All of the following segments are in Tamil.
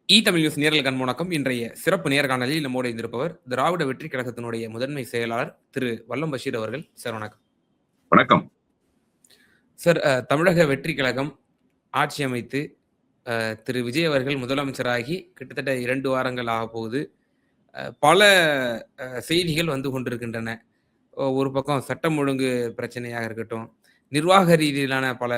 தமிழ் நியூஸ் நேரல் கண்முணக்கம். இன்றைய சிறப்பு நேர்காணலில் நம்மோடு இருந்திருப்பவர் திராவிட வெற்றி கழகத்தினுடைய முதன்மை செயலாளர் திரு வல்லம் பஷீர் அவர்கள். சார் வணக்கம். வணக்கம் சார். தமிழக வெற்றி கழகம் ஆட்சி அமைத்து திரு விஜய் அவர்கள் முதலமைச்சராகி கிட்டத்தட்ட 2 வாரங்கள் ஆக போகுது. பல செய்திகள் வந்து கொண்டிருக்கின்றன. ஒரு பக்கம் சட்டம் ஒழுங்கு பிரச்சனையாக இருக்கட்டும், நிர்வாக ரீதியிலான பல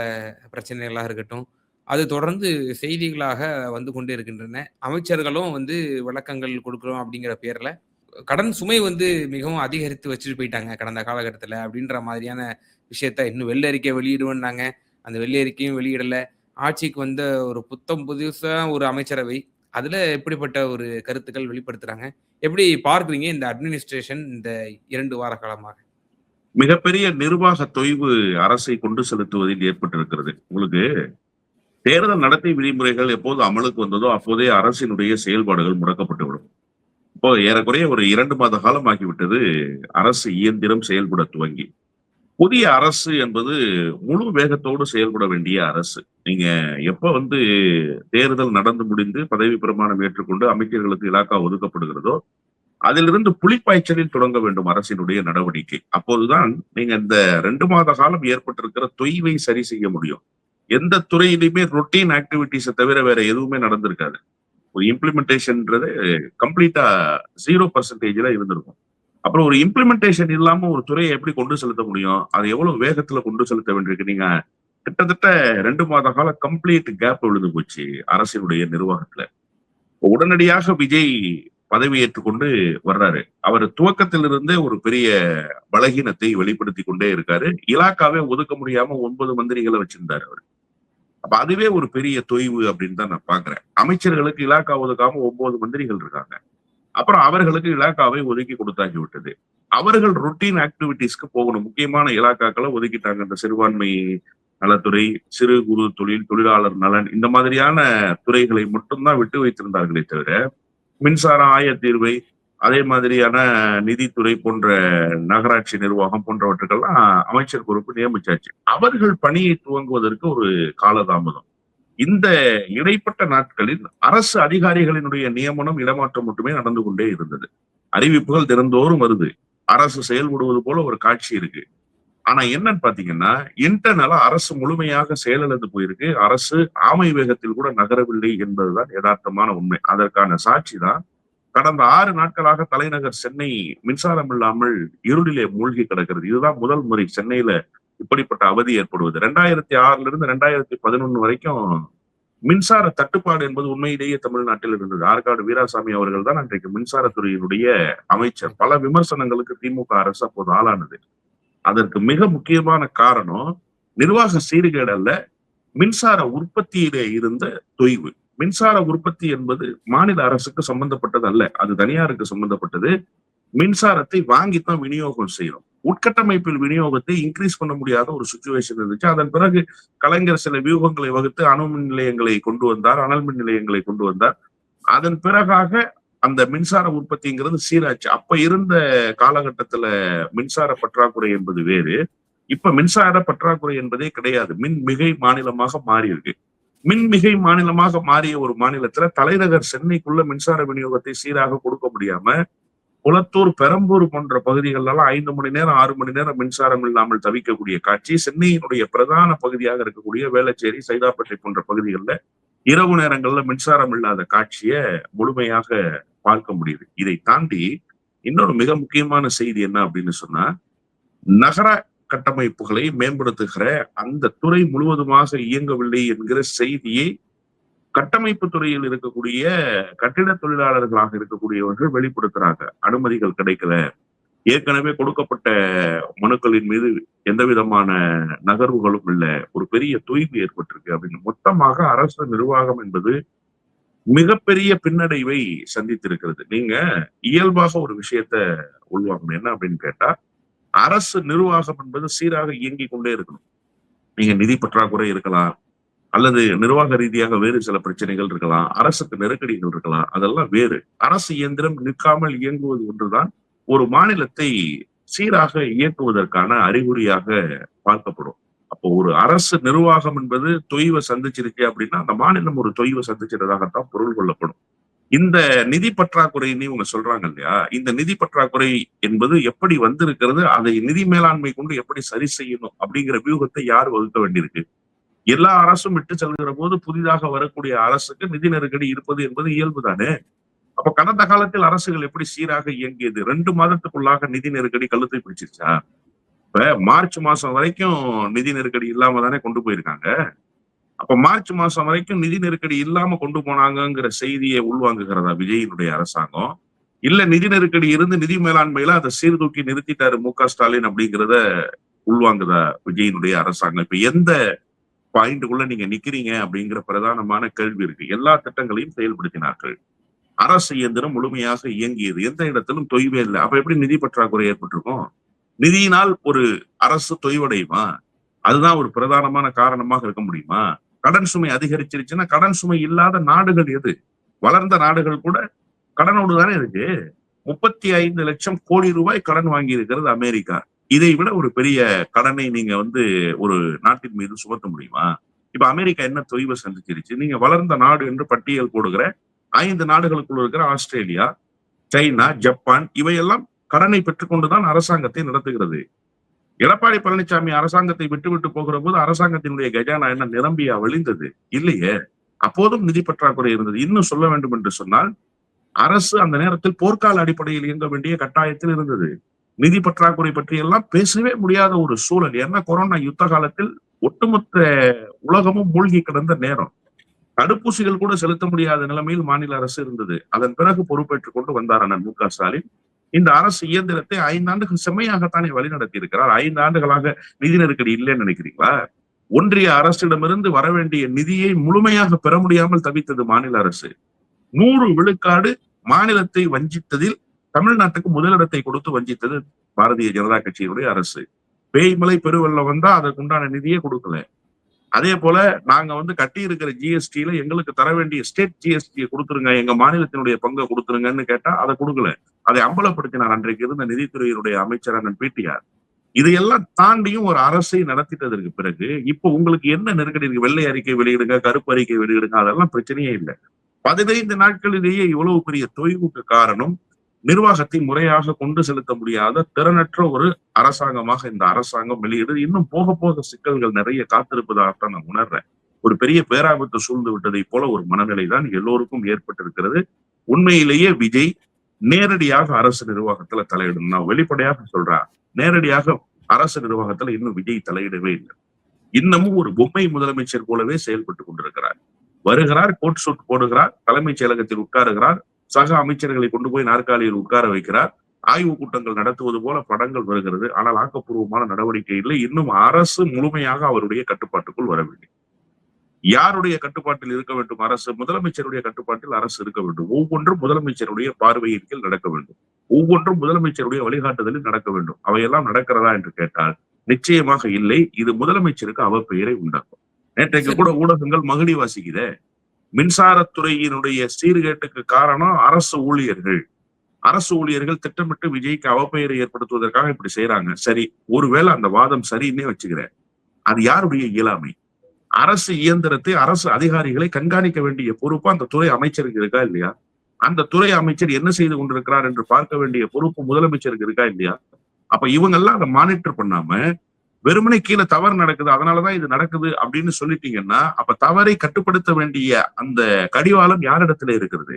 பிரச்சனைகளாக இருக்கட்டும், அது தொடர்ந்து செய்திகளாக வந்து கொண்டே இருக்கின்றன. அமைச்சர்களும் வந்து விளக்கங்கள் கொடுக்குறோம் அப்படிங்கிற பேர்ல கடன் சுமை வந்து மிகவும் அதிகரித்து வச்சுட்டு போயிட்டாங்க கடந்த காலகட்டத்தில் அப்படின்ற மாதிரியான விஷயத்த இன்னும் வெள்ளை அறிக்கை வெளியிடுவோம்னாங்க. அந்த வெள்ளை அறிக்கையும் வெளியிடல. ஆட்சிக்கு வந்த ஒரு புதுசா ஒரு அமைச்சரவை, அதுல எப்படிப்பட்ட ஒரு கருத்துக்கள் வெளிப்படுத்துறாங்க? எப்படி பார்க்குறீங்க இந்த அட்மினிஸ்ட்ரேஷன் இந்த 2 வார காலமாக? மிகப்பெரிய நிர்வாக தொய்வு அரசை கொண்டு செலுத்துவதில் ஏற்பட்டிருக்கிறது. உங்களுக்கு தேர்தல் நடத்தை விதிமுறைகள் எப்போது அமலுக்கு வந்ததோ அப்போதே அரசினுடைய செயல்பாடுகள் முடக்கப்பட்டுவிடும். இப்போ ஏறக்குறைய ஒரு 2 மாத காலம் ஆகிவிட்டது அரசு இயந்திரம் செயல்பட துவங்கி. புதிய அரசு என்பது முழு வேகத்தோடு செயல்பட வேண்டிய அரசு. நீங்க எப்ப தேர்தல் நடந்து முடிந்து பதவி பிரமாணம் ஏற்றுக்கொண்டு அமைச்சர்களுக்கு இலாக்கா ஒதுக்கப்படுகிறதோ அதிலிருந்து புலிப்பாய்ச்சலில் தொடங்க வேண்டும் அரசினுடைய நடவடிக்கை. அப்போதுதான் நீங்க இந்த 2 மாத காலம் ஏற்பட்டிருக்கிற தொய்வை சரி செய்ய முடியும். எந்த துறையிலுமே ரொட்டீன் ஆக்டிவிட்டிஸை தவிர வேற எதுவுமே நடந்திருக்காது. ஒரு இம்ப்ளிமெண்டேஷன்ன்றது கம்ப்ளீட்டா 0% இருந்திருக்கும். அப்புறம் ஒரு இம்ப்ளிமெண்டேஷன் இல்லாம ஒரு துறையை எப்படி கொண்டு செலுத்த முடியும்? அது எவ்வளவு வேகத்துல கொண்டு செலுத்த வேண்டியிருக்கு. நீங்க கிட்டத்தட்ட 2 மாத கால கம்ப்ளீட் கேப் விழுந்து போச்சு அரசினுடைய நிர்வாகத்துல. உடனடியாக விஜய் பதவி ஏற்றுக்கொண்டு வர்றாரு. அவர் துவக்கத்திலிருந்தே ஒரு பெரிய பலகீனத்தை வெளிப்படுத்தி கொண்டே இருக்காரு. இலாக்காவே ஒதுக்க முடியாம 9 மந்திரிகளை வச்சிருந்தாரு அவர். அப்ப அதுவே ஒரு பெரிய தொய்வு அப்படின்னு தான் நான் பாக்குறேன். அமைச்சர்களுக்கு இலாக்கா ஒதுக்காம 9 மந்திரிகள் இருக்காங்க. அப்புறம் அவர்களுக்கு இலாக்காவை ஒதுக்கி கொடுத்தாகி விட்டது. அவர்கள் ரொட்டீன் ஆக்டிவிட்டிஸ்க்கு போகணும். முக்கியமான இலாக்காக்களை ஒதுக்கிட்டாங்க. இந்த சிறுபான்மை நலத்துறை, சிறு குறு தொழில், தொழிலாளர் நலன் இந்த மாதிரியான துறைகளை மட்டும்தான் விட்டு வைத்திருந்தார்களே தவிர மின்சார ஆயத்தீர்வை, அதே மாதிரியான நிதித்துறை போன்ற நகராட்சி நிர்வாகம் போன்றவற்றுக்கெல்லாம் அமைச்சர் பொறுப்பு நியமிச்சாச்சு. அவர்கள் பணியை துவங்குவதற்கு ஒரு காலதாமதம். இந்த இடைப்பட்ட நாட்களில் அரசு அதிகாரிகளினுடைய நியமனம், இடமாற்றம் மட்டுமே நடந்து கொண்டே இருந்தது. அறிவிப்புகள் தினந்தோறும் வருது. அரசு செயல்படுவது போல ஒரு காட்சி இருக்கு. ஆனா என்னன்னு பாத்தீங்கன்னா, இன்டர்னலா அரசு முழுமையாக செயலிழந்து போயிருக்கு. அரசு ஆமை வேகத்தில் கூட நகரவில்லை என்பதுதான் யதார்த்தமான உண்மை. அதற்கான சாட்சி தான் கடந்த 6 நாட்களாக தலைநகர் சென்னை மின்சாரம் இல்லாமல் இருளிலே மூழ்கி கிடக்கிறது. இதுதான் முதல் முறை சென்னையில இப்படிப்பட்ட அவதி ஏற்படுவது. 2006 இருந்து 2011 வரைக்கும் மின்சார தட்டுப்பாடு என்பது உண்மையிலேயே தமிழ்நாட்டில் இருந்தது. ஆற்காடு வீராசாமி அவர்கள் தான் அன்றைக்கு மின்சாரத்துறையினுடைய அமைச்சர். பல விமர்சனங்களுக்கு திமுக அரசு அப்போது ஆளானது. அதற்கு மிக முக்கியமான காரணம் நிர்வாக சீர்கேடு அல்ல, மின்சார உற்பத்தியிலே இருந்த தொய்வு. மின்சார உற்பத்தி என்பது மாநில அரசுக்கு சம்பந்தப்பட்டது அல்ல, அது தனியாருக்கு சம்பந்தப்பட்டது. மின்சாரத்தை வாங்கித்தான் விநியோகம் செய்யணும். உட்கட்டமைப்பில் விநியோகத்தை இன்க்ரீஸ் பண்ண முடியாத ஒரு சுச்சுவேஷன் இருந்துச்சு. அதன் பிறகு கலைஞர் சில வியூகங்களை வகுத்து அணு மின் நிலையங்களை கொண்டு வந்தார், அனல் மின் நிலையங்களை கொண்டு வந்தார். அதன் பிறகாக அந்த மின்சார உற்பத்திங்கிறது சீராச்சு. அப்ப இருந்த காலகட்டத்துல மின்சார பற்றாக்குறை என்பது வேறு. இப்ப மின்சார பற்றாக்குறை என்பதே கிடையாது. மின் மிகை மாநிலமாக மாறி இருக்கு. மின்மிகை மாநிலமாக மாறிய ஒரு மாநிலத்துல தலைநகர் சென்னைக்குள்ள மின்சார விநியோகத்தை சீராக கொடுக்க முடியாம குளத்தூர், பெரம்பூர் போன்ற பகுதிகளெல்லாம் 5 மணி நேரம் 6 மணி நேரம் மின்சாரம் இல்லாமல் தவிக்கக்கூடிய காட்சி சென்னையினுடைய பிரதான பகுதியாக இருக்கக்கூடிய வேளச்சேரி, சைதாப்பேட்டை போன்ற பகுதிகளில் இரவு நேரங்கள்ல மின்சாரம் இல்லாத காட்சியை முழுமையாக பார்க்க முடியுது. இதை தாண்டி இன்னொரு மிக முக்கியமான செய்தி என்ன அப்படின்னு சொன்னா, நகர கட்டமைப்புகளை மேம்படுத்துகிற அந்த துறை முழுவதுமாக இயங்கவில்லை என்கிற செய்தியை கட்டமைப்பு துறையில் இருக்கக்கூடிய கட்டிட தொழிலாளர்களாக இருக்கக்கூடியவர்கள் வெளிப்படுத்துறாங்க. அனுமதிகள் கிடைக்கல, ஏற்கனவே கொடுக்கப்பட்ட மனுக்களின் மீது எந்த விதமான நகர்வுகளும் இல்லை, ஒரு பெரிய தொய்வு ஏற்பட்டிருக்கு அப்படின்னு. மொத்தமாக அரசு நிர்வாகம் என்பது மிகப்பெரிய பின்னடைவை சந்தித்திருக்கிறது. நீங்க இயல்பாக ஒரு விஷயத்த உள்வாங்கணும். என்ன அப்படின்னு கேட்டா, அரசு நிர்வாகம் என்பது சீராக இயங்கிக் கொண்டே இருக்கணும். நீங்க நிதி பற்றாக்குறை இருக்கலாம், அல்லது நிர்வாக ரீதியாக வேறு சில பிரச்சனைகள் இருக்கலாம், அரசுக்கு நெருக்கடிகள் இருக்கலாம், அதெல்லாம் வேறு. அரசு இயந்திரம் நிற்காமல் இயங்குவது ஒன்றுதான் ஒரு மாநிலத்தை சீராக இயக்குவதற்கான அறிகுறியாக பார்க்கப்படும். அப்போ ஒரு அரசு நிர்வாகம் என்பது தொய்வை சந்திச்சிருச்சு அப்படின்னா அந்த மாநிலம் ஒரு தொய்வை சந்திச்சிருந்ததாகத்தான் பொருள் கொள்ளப்படும். இந்த நிதி பற்றாக்குறைன்னு இவங்க சொல்றாங்க இல்லையா? இந்த நிதி பற்றாக்குறை என்பது எப்படி வந்திருக்கிறது? அதை நிதி மேலாண்மை கொண்டு எப்படி சரி செய்யணும்? அப்படிங்கிற வியூகத்தை யார் வகுக்க வேண்டியிருக்கு? எல்லா அரசும் விட்டு செல்கிற போது புதிதாக வரக்கூடிய அரசுக்கு நிதி நெருக்கடி இருப்பது என்பது இயல்புதானே. அப்ப கடந்த காலத்தில் அரசுகள் எப்படி சீராக இயங்கியது? 2 மாதத்துக்குள்ளாக நிதி நெருக்கடி கழுத்தை பிடிச்சிருச்சா? இப்ப மார்ச் மாசம் வரைக்கும் நிதி நெருக்கடி இல்லாம தானே கொண்டு போயிருக்காங்க. அப்ப மார்ச் மாசம் வரைக்கும் நிதி நெருக்கடி இல்லாம கொண்டு போனாங்கங்கிற செய்தியை உள்வாங்குகிறதா விஜயினுடைய அரசாங்கம்? இல்ல நிதி நெருக்கடி இருந்து நிதி மேலாண்மையில அதை சீர்தூக்கி நிறுத்திட்டாரு மு.க.ஸ்டாலின் அப்படிங்கிறத உள்வாங்குதா விஜயினுடைய அரசாங்கம்? இப்ப எந்த பாயிண்ட்டுக்குள்ள நீங்க நிக்கிறீங்க அப்படிங்கிற பிரதானமான கேள்வி இருக்கு. எல்லா திட்டங்களையும் செயல்படுத்தினார்கள். அரசு இயந்திரம் முழுமையாக இயங்கியது. எந்த இடத்திலும் தொய்வே இல்லை. அப்ப எப்படி நிதி பற்றாக்குறை ஏற்பட்டிருக்கும்? நிதியினால் ஒரு அரசு தொய்வடையுமா? அதுதான் ஒரு பிரதானமான காரணமாக இருக்க முடியுமா? கடன் சுமை அதிகரிச்சிருச்சுன்னா கடன் சுமை இல்லாத நாடுகள் எது? வளர்ந்த நாடுகள் கூட கடனோடு தானே இருக்கு. 35 லட்சம் கோடி ரூபாய் கடன் வாங்கி இருக்கிறது அமெரிக்கா. இதை விட ஒரு பெரிய கடனை நீங்க ஒரு நாட்டின் மீது சுமத்த முடியுமா? இப்ப அமெரிக்கா என்ன தொய்வை சந்திச்சிருச்சு? நீங்க வளர்ந்த நாடு என்று பட்டியல் போடுகிற 5 நாடுகளுக்குள்ள இருக்கிற ஆஸ்திரேலியா, சைனா, ஜப்பான் இவையெல்லாம் கடனை பெற்றுக்கொண்டுதான் அரசாங்கத்தை நடத்துகிறது. எடப்பாடி பழனிசாமி அரசாங்கத்தை விட்டுவிட்டு போகிற போது அரசாங்கத்தினுடைய கஜானா என்ன நிரம்பியா வழிந்தது? இல்லையே. அப்போதும் நிதி பற்றாக்குறை இருந்தது. இன்னும் சொல்ல வேண்டும் என்று சொன்னால் அரசு அந்த நேரத்தில் போர்க்கால அடிப்படையில் இயங்க வேண்டிய கட்டாயத்தில் இருந்தது. நிதி பற்றாக்குறை பற்றி எல்லாம் பேசவே முடியாத ஒரு சூழல். ஏன்னா கொரோனா யுத்த காலத்தில் ஒட்டுமொத்த உலகமும் மூழ்கி கிடந்த நேரம். தடுப்பூசிகள் கூட செலுத்த முடியாத நிலைமையில் மாநில அரசு இருந்தது. அதன் பிறகு பொறுப்பேற்றுக் கொண்டு வந்தார் அண்ணன் மு.க.ஸ்டாலின். இந்த அரசு இயந்திரத்தை 5 ஆண்டுகள் செம்மையாகத்தானே வழிநடத்தி இருக்கிறார். 5 ஆண்டுகளாக நிதி நெருக்கடி இல்லைன்னு நினைக்கிறீங்களா? ஒன்றிய அரசிடமிருந்து வர வேண்டிய நிதியை முழுமையாக பெற முடியாமல் தவித்தது மாநில அரசு. 100 விழுக்காடு மாநிலத்தை வஞ்சித்ததில் தமிழ்நாட்டுக்கு முதலிடத்தை கொடுத்து வஞ்சித்தது பாரதிய ஜனதா கட்சியினுடைய அரசு. பேய்மலை பெருவெள்ளம் வந்தா அதற்குண்டான நிதியே கொடுக்கல. அதே போல நாங்க கட்டி இருக்கிற ஜிஎஸ்டியில எங்களுக்கு தர வேண்டிய ஸ்டேட் ஜிஎஸ்டியை கொடுத்துருங்க, எங்க மாநிலத்தினுடைய பங்கை கொடுத்துருங்கன்னு கேட்டா அதை கொடுக்கல. அதை அம்பலப்படுத்தினார் அன்றைக்கு இருந்த நிதித்துறையினுடைய அமைச்சர் அண்ணன் பிடிஆர். இதையெல்லாம் தாண்டியும் ஒரு அரசை நடத்திட்டதற்கு பிறகு இப்ப உங்களுக்கு என்ன நெருக்கடி இருக்கு? வெள்ளை அறிக்கை வெளியிடுங்க, கருப்பு அறிக்கை வெளியிடுங்க, அதெல்லாம் பிரச்சனையே இல்லை. 15 நாட்களிலேயே இவ்வளவு பெரிய தொய்வுக்கு காரணம் நிர்வாகத்தை முறையாக கொண்டு செலுத்த முடியாத திறனற்ற ஒரு அரசாங்கமாக இந்த அரசாங்கம் வெளியிடுது. இன்னும் போக போக சிக்கல்கள் நிறைய காத்திருப்பதாகத்தான் நான் உணர்றேன். ஒரு பெரிய பேராபத்து சூழ்ந்து விட்டதை போல ஒரு மனநிலை தான் எல்லோருக்கும் ஏற்பட்டிருக்கிறது. உண்மையிலேயே விஜய் நேரடியாக அரசு நிர்வாகத்துல தலையிடணும். நான் வெளிப்படையாக சொல்றேன், நேரடியாக அரசு நிர்வாகத்துல இன்னும் விஜய் தலையிடவே இல்லை. இன்னமும் ஒரு பொம்மை முதலமைச்சர் போலவே செயல்பட்டு கொண்டிருக்கிறார். வருகிறார், கோட் சூட் போடுகிறார், தலைமைச் செயலகத்தில் உட்காருகிறார், சக அமைச்சர்களை கொண்டு போய் நாற்காலியில் உட்கார வைக்கிறார், ஆய்வு கூட்டங்கள் நடத்துவது போல படங்கள் வருகிறது. ஆனால் ஆக்கப்பூர்வமான நடவடிக்கை இல்லை. இன்னும் அரசு முழுமையாக அவருடைய கட்டுப்பாட்டுக்குள் வரவில்லை. யாருடைய கட்டுப்பாட்டில் இருக்க வேண்டும் அரசு? முதலமைச்சருடைய கட்டுப்பாட்டில் அரசு இருக்க வேண்டும். ஒவ்வொன்றும் முதலமைச்சருடைய பார்வையின் கீழ் நடக்க வேண்டும். ஒவ்வொன்றும் முதலமைச்சருடைய வழிகாட்டுதலில் நடக்க வேண்டும். அவையெல்லாம் நடக்கிறதா என்று கேட்டால் நிச்சயமாக இல்லை. இது முதலமைச்சருக்கு அவப்பெயரை உண்டாக்கும். நேற்றைக்கு கூட ஊடகங்கள் மகிழி வாசிக்குதே, மின்சாரத்துறையினுடைய சீர்கேட்டுக்கு காரணம் அரசு ஊழியர்கள். அரசு ஊழியர்கள் திட்டமிட்டு விஜய்க்கு அவப்பெயரை ஏற்படுத்துவதற்காக இப்படி செய்யறாங்க. சரி, ஒருவேளை அந்த வாதம் சரின்னே வச்சுக்கிறேன். அது யாருடைய இயலாமை? அரசு இயந்திரத்தை, அரசு அதிகாரிகளை கண்காணிக்க வேண்டிய பொறுப்பு அந்த துறை அமைச்சருக்கு இருக்கா இல்லையா? அந்த துறை அமைச்சர் என்ன செய்து கொண்டிருக்கிறார் என்று பார்க்க வேண்டிய பொறுப்பு முதலமைச்சருக்கு இருக்கா இல்லையா? அப்ப இவங்க எல்லாம் அதை மானிட்டர் பண்ணாம வெறுமனே கீழே தவறு நடக்குது, அதனாலதான் இது நடக்குது அப்படின்னு சொல்லிட்டீங்கன்னா அப்ப தவறை கட்டுப்படுத்த வேண்டிய அந்த கடிவாளம் யாரிடத்துல இருக்கிறது?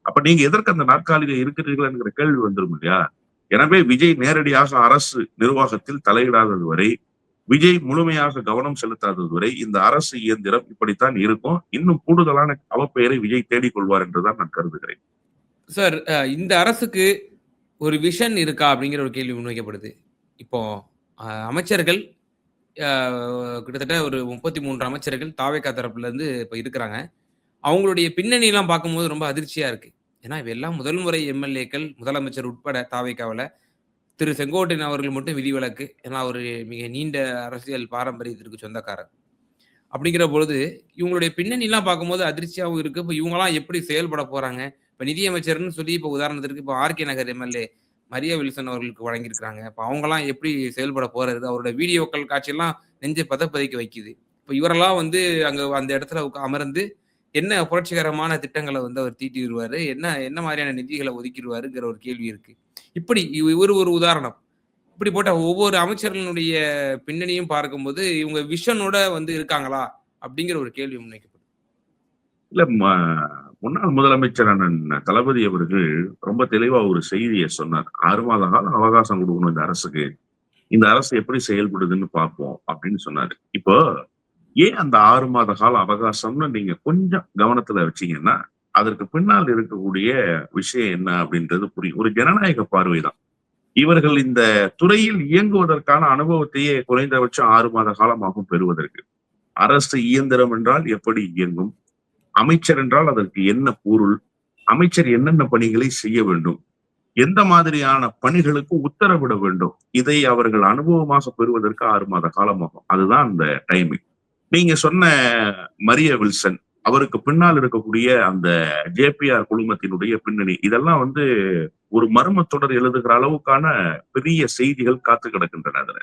அப்ப நீங்க எதற்கு அந்த நாற்காலியில இருக்கிறீர்கள் என்கிற கேள்வி வந்துடும் இல்லையா? எனவே விஜய் நேரடியாக அரசு நிர்வாகத்தில் தலையிடாதது வரை, விஜய் முழுமையாக கவனம் செலுத்தாதது வரை இந்த அரசு இயந்திரம் இப்படித்தான் இருக்கும். இன்னும் கூடுதலான அவப்பெயரை விஜய் தேடிக்கொள்வார் என்றுதான் நான் கருதுகிறேன். சார், இந்த அரசுக்கு ஒரு விஷன் இருக்கா அப்படிங்கிற ஒரு கேள்வி முன்வைக்கப்படுது. இப்போ அமைச்சர்கள் கிட்டத்தட்ட ஒரு 33 அமைச்சர்கள் தாவேகா தரப்புல இருந்து இப்ப இருக்கிறாங்க. அவங்களுடைய பின்னணியெல்லாம் பார்க்கும்போது ரொம்ப அதிர்ச்சியா இருக்கு. ஏன்னா இவெல்லாம் முதல் முறை எம்எல்ஏக்கள், முதலமைச்சர் உட்பட தாவேகாவுல. திரு செங்கோட்டையன் அவர்கள் மட்டும் விதிவிலக்கு. ஏன்னா அவரு மிக நீண்ட அரசியல் பாரம்பரியத்திற்கு சொந்தக்காரர். அப்படிங்கிற பொழுது இவங்களுடைய பின்னணியெல்லாம் பார்க்கும்போது அதிர்ச்சியாவும் இருக்கு. இப்ப இவங்கலாம் எப்படி செயல்பட போறாங்க? இப்ப நிதியமைச்சர்ன்னு சொல்லி இப்ப உதாரணத்திற்கு இப்ப ஆர்கே நகர் எம்எல்ஏ மரியா வில்சன் அவர்களுக்கு வழங்கியிருக்கிறாங்க. அப்ப அவங்கலாம் எப்படி செயல்பட போறது? அவரோட வீடியோக்கள் காட்சியெல்லாம் நெஞ்ச பதைக்க வைக்குது. இப்ப இவரெல்லாம் வந்து அங்க அந்த இடத்துல அமர்ந்து என்ன புரட்சிகரமான திட்டங்கள வந்து அவர் தீட்டிருவாரு? என்ன என்ன மாரியான நிதிகள ஒதுக்கிருவாருங்கிற ஒரு கேள்வி இருக்கு. இப்படி இவரு ஒரு உதாரணம். இப்படிப்பட்ட ஒவ்வொரு அமைச்சர்களுடைய பின்னணியும் பார்க்கும்போது, இவங்க விஷனோட வந்து இருக்காங்களா? அப்படிங்கிற ஒரு கேள்வி முன்வைக்கப்படுது. இல்ல முன்னாள் முதலமைச்சர் அண்ணன் தளபதி அவர்கள் ரொம்ப தெளிவா ஒரு செய்திய சொன்னார். 6 மாத காலம் அவகாசம் குடுக்கணும் இந்த அரசுக்கு. இந்த அரசு எப்படி செயல்படுதுன்னு பார்ப்போம் அப்படின்னு சொன்னாரு. இப்போ ஏன் அந்த 6 மாத கால அவகாசம்னு நீங்க கொஞ்சம் கவனத்துல வச்சீங்கன்னா, அதற்கு பின்னால் இருக்கக்கூடிய விஷயம் என்ன அப்படின்றது புரியும். ஒரு ஜனநாயக பார்வைதான். இவர்கள் இந்த துறையில் இயங்குவதற்கான அனுபவத்தையே குறைந்தபட்சம் 6 மாத காலமாகும் பெறுவதற்கு. அரசு இயந்திரம் என்றால் எப்படி இயங்கும்? அமைச்சர் என்றால் அதற்கு என்ன பொருள்? அமைச்சர் என்னென்ன பணிகளை செய்ய வேண்டும்? எந்த மாதிரியான பணிகளுக்கு உத்தரவிட வேண்டும்? இதை அவர்கள் அனுபவமாக பெறுவதற்கு 6 மாத காலமாகும். அதுதான் அந்த டைமிங். நீங்க சொன்ன மரிய வில்சன், அவருக்கு பின்னால் இருக்கக்கூடிய அந்த ஜேபிஆர் குழுமத்தினுடைய பின்னணி, இதெல்லாம் வந்து ஒரு மர்மத் தொடர் எழுதுகிற அளவுக்கான பெரிய செய்திகள் காத்து கிடக்கின்றன அதுல.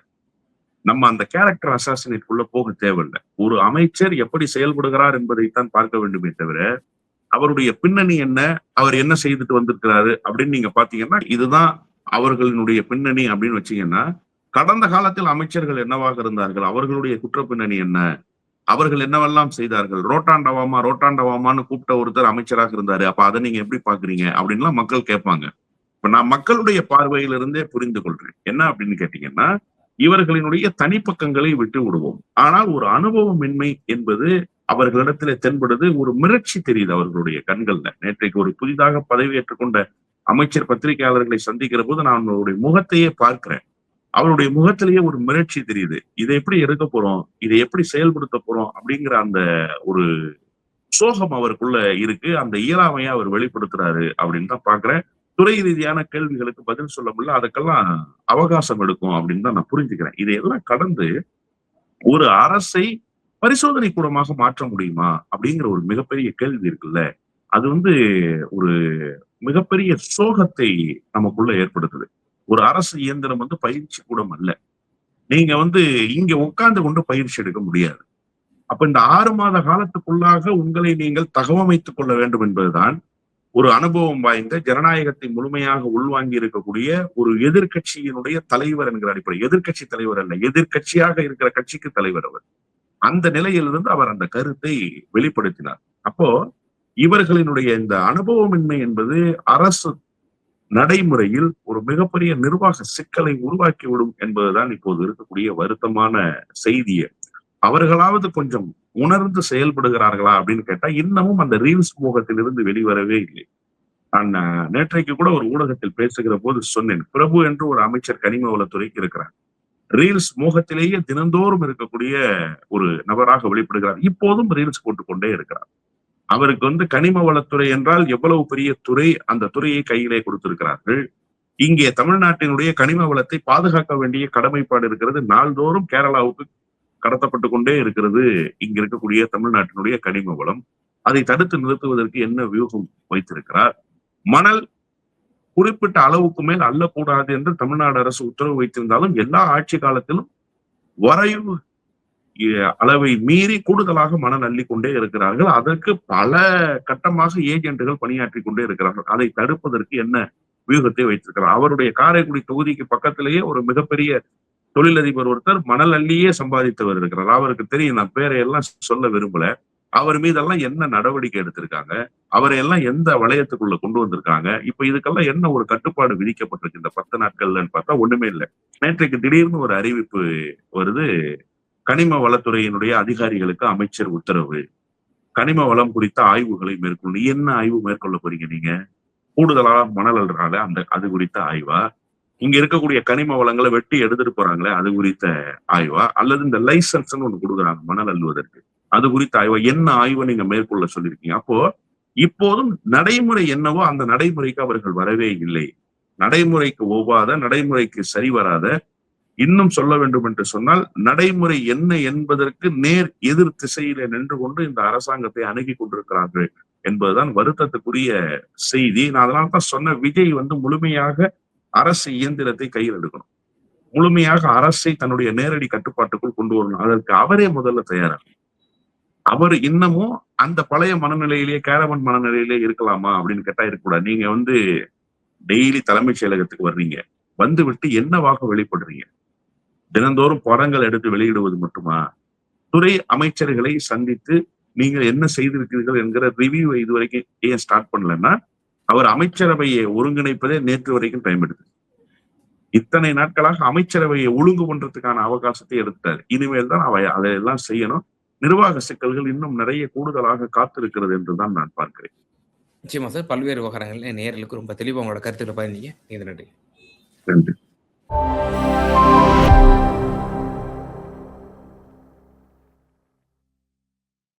நம்ம அந்த கேரக்டர் அசாசினேட்குள்ள போக தேவையில்ல. ஒரு அமைச்சர் எப்படி செயல்படுகிறார் என்பதைத்தான் பார்க்க வேண்டுமே தவிர, அவருடைய பின்னணி என்ன? அவர் என்ன செய்துட்டு வந்திருக்கிறாரு? அப்படின்னு நீங்க பார்த்தீங்கன்னா, இதுதான் அவர்களினுடைய பின்னணி அப்படின்னு வச்சீங்கன்னா, கடந்த காலத்தில் அமைச்சர்கள் என்னவாக இருந்தார்கள்? அவர்களுடைய குற்ற பின்னணி என்ன? அவர்கள் என்னவெல்லாம் செய்தார்கள்? ரோட்டாண்டவாமா, ரோட்டாண்டவாமான்னு கூப்பிட்ட ஒருத்தர் அமைச்சராக இருந்தாரு. அப்ப அத நீங்க எப்படி பார்க்கிறீங்க? அப்படின்லாம் மக்கள் கேட்பாங்க. இப்ப நான் மக்களுடைய பார்வையிலிருந்தே புரிந்து கொள்றேன். என்ன அப்படின்னு கேட்டீங்கன்னா, இவர்களினுடைய தனிப்பக்கங்களை விட்டு விடுவோம். ஆனால் ஒரு அனுபவமின்மை என்பது அவர்களிடத்திலே தென்படுது. ஒரு மிரட்சி தெரியுது அவர்களுடைய கண்கள்ல. நேற்றைக்கு ஒரு புதிதாக பதவியேற்றுக் கொண்ட அமைச்சர் பத்திரிகையாளர்களை சந்திக்கிற போது நான் அவருடைய முகத்தையே பார்க்கிறேன். அவருடைய முகத்திலேயே ஒரு மிரட்சி தெரியுது. இதை எப்படி எடுக்க போறோம்? இதை எப்படி செயல்படுத்த போறோம்? அப்படிங்கிற அந்த ஒரு சோகம் அவருக்குள்ள இருக்கு. அந்த இயலாமைய அவர் வெளிப்படுத்துறாரு அப்படின்னு தான் பார்க்கிறேன். துறை ரீதியான கேள்விகளுக்கு பதில் சொல்ல முடியல. அதுக்கெல்லாம் அவகாசம் எடுக்கும் அப்படின்னு தான் நான் புரிஞ்சுக்கிறேன். இதையெல்லாம் கடந்து ஒரு அரசை பரிசோதனை கூடமாக மாற்ற முடியுமா? அப்படிங்கிற ஒரு மிகப்பெரிய கேள்வி இருக்குல்ல. அது வந்து ஒரு மிகப்பெரிய சோகத்தை நமக்குள்ள ஏற்படுத்துது. ஒரு அரசு இயந்திரம் வந்து பயிற்சி கூடம் அல்ல. நீங்க வந்து இங்க உட்கார்ந்து கொண்டு பயிற்சி எடுக்க முடியாது. அப்ப இந்த 6 மாத காலத்துக்குள்ளாக உங்களை நீங்கள் தகவமைத்துக் கொள்ள வேண்டும் என்பதுதான் ஒரு அனுபவம் வாய்ந்த ஜனநாயகத்தை முழுமையாக உள்வாங்கி இருக்கக்கூடிய ஒரு எதிர்க்கட்சியினுடைய தலைவர் என்கிற அடிப்படை. எதிர்க்கட்சி தலைவர் அல்ல. எதிர்க்கட்சியாக இருக்கிற கட்சிக்கு தலைவர் அவர். அந்த நிலையிலிருந்து அவர் அந்த கருத்தை வெளிப்படுத்தினார். அப்போ இவர்களினுடைய இந்த அனுபவமின்மை என்பது அரசு நடைமுறையில் ஒரு மிகப்பெரிய நிர்வாக சிக்கலை உருவாக்கிவிடும் என்பதுதான் இப்போது இருக்கக்கூடிய வருத்தமான செய்தி. அவர்களாவது கொஞ்சம் உணர்ந்து செயல்படுகிறார்களா அப்படின்னு கேட்டா இன்னமும் அந்த ரீல்ஸ் மோகத்திலிருந்து வெளிவரவே இல்லை. நான் நேற்றைக்கு கூட ஒரு ஊடகத்தில் பேசுகிற போது சொன்னேன். பிரபு என்று ஒரு அமைச்சர் கனிம வளத்துறைக்கு இருக்கிறார். ரீல்ஸ் மோகத்திலேயே தினந்தோறும் இருக்கக்கூடிய ஒரு நபராக வெளிப்படுகிறார். இப்போதும் ரீல்ஸ் போட்டுக்கொண்டே இருக்கிறார். அவருக்கு வந்து கனிம வளத்துறை என்றால் எவ்வளவு பெரிய துறை, அந்த துறையை கையிலே கொடுத்திருக்கிறார்கள். இங்கே தமிழ்நாட்டினுடைய கனிம வளத்தை பாதுகாக்க வேண்டிய கடமைப்பாடு இருக்கிறது. நாள்தோறும் கேரளாவுக்கு கடத்தப்பட்டு கொண்டே இருக்கிறது இங்க இருக்கக்கூடிய தமிழ்நாட்டினுடைய கனிம வளம். அதை தடுத்து நிறுத்துவதற்கு என்ன வியூகம் வைத்திருக்கிறார்? மணல் குறிப்பிட்ட அளவுக்கு மேல் அள்ளக்கூடாது என்று தமிழ்நாடு அரசு உத்தரவு வைத்திருந்தாலும் எல்லா ஆட்சி காலத்திலும் வரைவு அளவை மீறி கூடுதலாக மணல் அள்ளிக் கொண்டே இருக்கிறார்கள். அதற்கு பல கட்டமாக ஏஜென்ட்டுகள் பணியாற்றி கொண்டே இருக்கிறார்கள். அதை தடுப்பதற்கு என்ன வியூகத்தை வைத்திருக்கிறார்? அவருடைய காரைக்குடி தொகுதிக்கு பக்கத்திலேயே ஒரு மிகப்பெரிய தொழிலதிபர் ஒருத்தர் மணல் அள்ளியே சம்பாதித்தவர் இருக்கிறார். அவருக்கு தெரியும், நான் பேரை எல்லாம் சொல்ல விரும்பல. அவர் மீதெல்லாம் என்ன நடவடிக்கை எடுத்திருக்காங்க? அவரை எல்லாம் எந்த வளையத்துக்குள்ள கொண்டு வந்திருக்காங்க? இப்ப இதுக்கெல்லாம் என்ன ஒரு கட்டுப்பாடு விதிக்கப்பட்டிருக்கு இந்த 10 நாட்கள்லன்னு பார்த்தா ஒண்ணுமே இல்லை. நேற்றைக்கு திடீர்னு ஒரு அறிவிப்பு வருது. கனிம வளத்துறையினுடைய அதிகாரிகளுக்கு அமைச்சர் உத்தரவு. கனிம வளம் குறித்த ஆய்வுகளை மேற்கொள்ளணும். என்ன ஆய்வு மேற்கொள்ள போறீங்க நீங்க? கூடுதலா மணல் அள்ளுறாங்க, அது குறித்த ஆய்வா? இங்க இருக்கக்கூடிய கனிம வளங்களை வெட்டி எடுத்துட்டு போறாங்களே அது குறித்த ஆய்வா? அல்லது இந்த லைசன்ஸ்ன்னு ஒண்ணு கொடுக்குறாங்க மணல் அள்ளுவதற்கு, அது குறித்த ஆய்வா? என்ன ஆய்வை நீங்க மேற்கொள்ள சொல்லியிருக்கீங்க? அப்போ இப்போதும் நடைமுறை என்னவோ அந்த நடைமுறைக்கு அவர்கள் வரவே இல்லை. நடைமுறைக்கு ஒவ்வாத, நடைமுறைக்கு சரி வராத, இன்னும் சொல்ல வேண்டும் என்று சொன்னால் நடைமுறை என்ன என்பதற்கு நேர் எதிர் திசையிலே நின்று கொண்டு இந்த அரசாங்கத்தை அணுகி கொண்டிருக்கிறார்கள் என்பதுதான் வருத்தத்துக்குரிய செய்தி. நான் அதனால தான் சொன்ன, விஜய் வந்து முழுமையாக அரசு இயந்திரத்தை கையில் எடுக்கணும். முழுமையாக அரசை தன்னுடைய நேரடி கட்டுப்பாட்டுக்குள் கொண்டு வரணும். அதற்கு அவரே முதல்ல தயாரா. அவர் இன்னமும் அந்த பழைய மனநிலையிலேயே கேரவன் மனநிலையிலே இருக்கலாமா அப்படின்னு கேட்டா இருக்கக்கூடாது. நீங்க டெய்லி தலைமைச் செயலகத்துக்கு வர்றீங்க. வந்துவிட்டு என்னவாக வெளிப்படுறீங்க? தினந்தோறும் படங்கள் எடுத்து வெளியிடுவது மட்டுமா? துறை அமைச்சர்களை சந்தித்து நீங்கள் என்ன செய்திருக்கிறீர்கள் என்கிற ரிவ்யூ இதுவரைக்கும் ஏன் ஸ்டார்ட் பண்ணலன்னா, அவர் அமைச்சரவையை ஒருங்கிணைப்பதே நேற்று வரைக்கும் டைம் எடுத்தது. இத்தனை நாட்களாக அமைச்சரவையை ஒழுங்கு பண்றதுக்கான அவகாசத்தை எடுத்தார். இனிமேல் தான் அதையெல்லாம் செய்யணும். நிர்வாக சிக்கல்கள் இன்னும் நிறைய கூடுதலாக காத்திருக்கிறது என்றுதான் நான் பார்க்கிறேன். நிச்சயமா சார். பல்வேறு விவகாரங்கள்ல நேயர்களுக்கு ரொம்ப தெளிவா உங்களோட கருத்துக்கள பகிர்ந்தீங்க. மிக்க நன்றி. நன்றி.